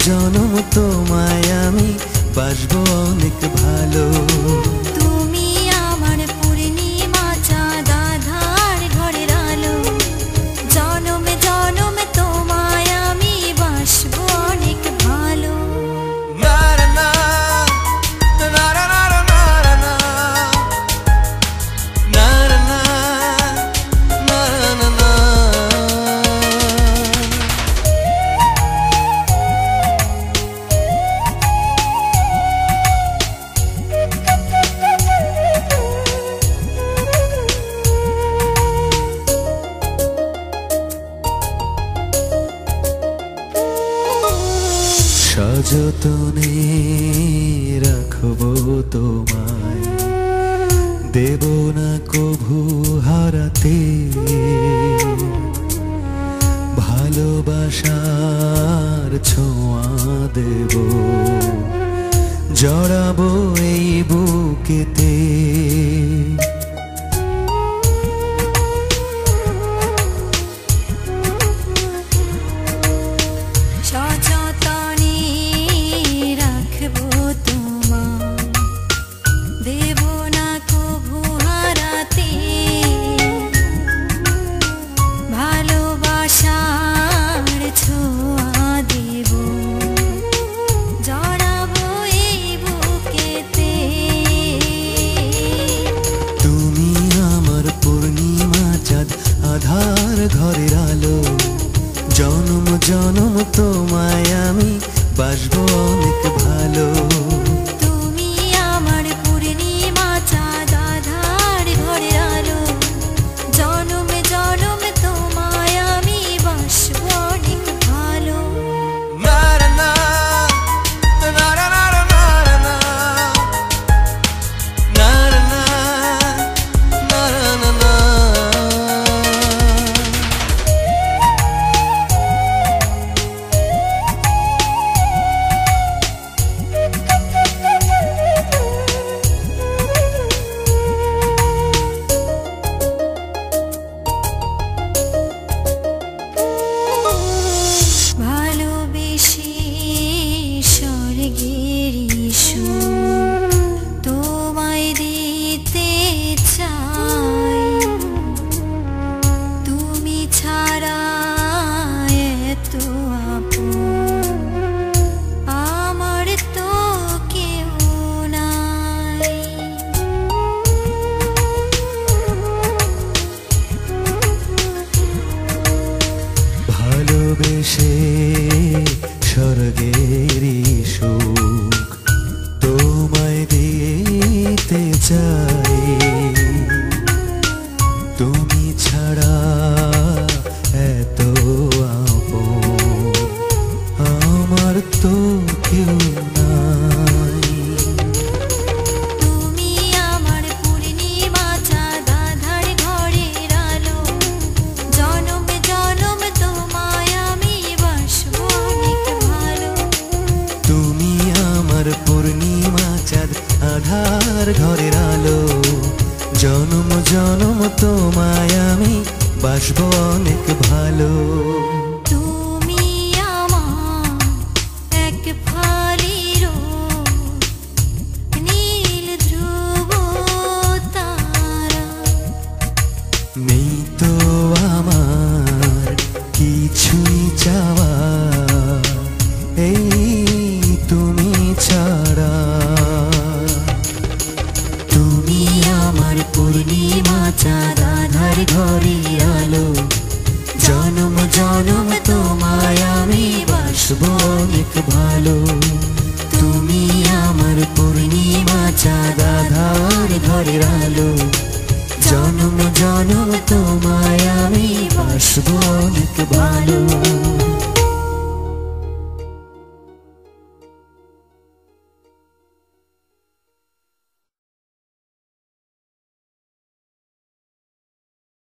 জনম তোমায় আমি বাসবো অনেক ভালো। তুমি আমার পূর্ণিমা চাঁদ আঁধার ঘরের আলো, জনমে জনমে তোমায় আমি বাসবো অনেক ভালো। সযতনে রাখবো তোমায়, দেব না কভু হারাতে। ভালোবাসার ছোঁয়া দেব, জড়াবো এই বুকেতে। সযতনে রাখবো তোমায়, দেব না কভু হারাতে। ভালোবাসার ছোঁয়া দেব, জড়াবো এই বুকেতে। তুমি আমার পূর্ণিমা চাঁদ আধার ঘরের আলো, জনম জনম তোমায় আমি বাসবো অনেক ভালো। তুমি আমার পূর্ণিমা চাঁদ আঁধার ঘরের আলো, জনমে জনমে তোমায় আমি বাসবো অনেক ভালো। ভালোবেসে স্বর্গের সুর তোমায় দিতে চাই, তুমি ছাড়া এত আপন আমার তো কেউ নাই। ভালোবেসে স্বর্গেরই সুখ তোমায় দিতে চাই, তুমি ছাড়া এত আপন আমার তো কেউ নাই। তুমি আমার পূর্ণিমা চাঁদ আঁধার ঘরের আলো, জনমে জনমে তোমায় আমি বাসবো অনেক ভালো। তুমি আমার পূর্ণিমা চাঁদ আধার ঘরের আলো, জনম জনম তোমায় আমি বাসবো অনেক ভালো। তুমি আমার এক ফালির নীল ধ্রুব তারা, নেই তো আমার কিছুই চাওয়া এই তুমি ছাড়া। তুমি আমার পূর্ণিমা চাঁদ আধার ঘরের আলো, জনম জনম তোমায় আমি বাসবো অনেক ভালো। তুমি আমার পূর্ণিমা চাঁদ আধার ঘরের আলো, জনম জনম তোমায় আমি বাসবো অনেক ভালো।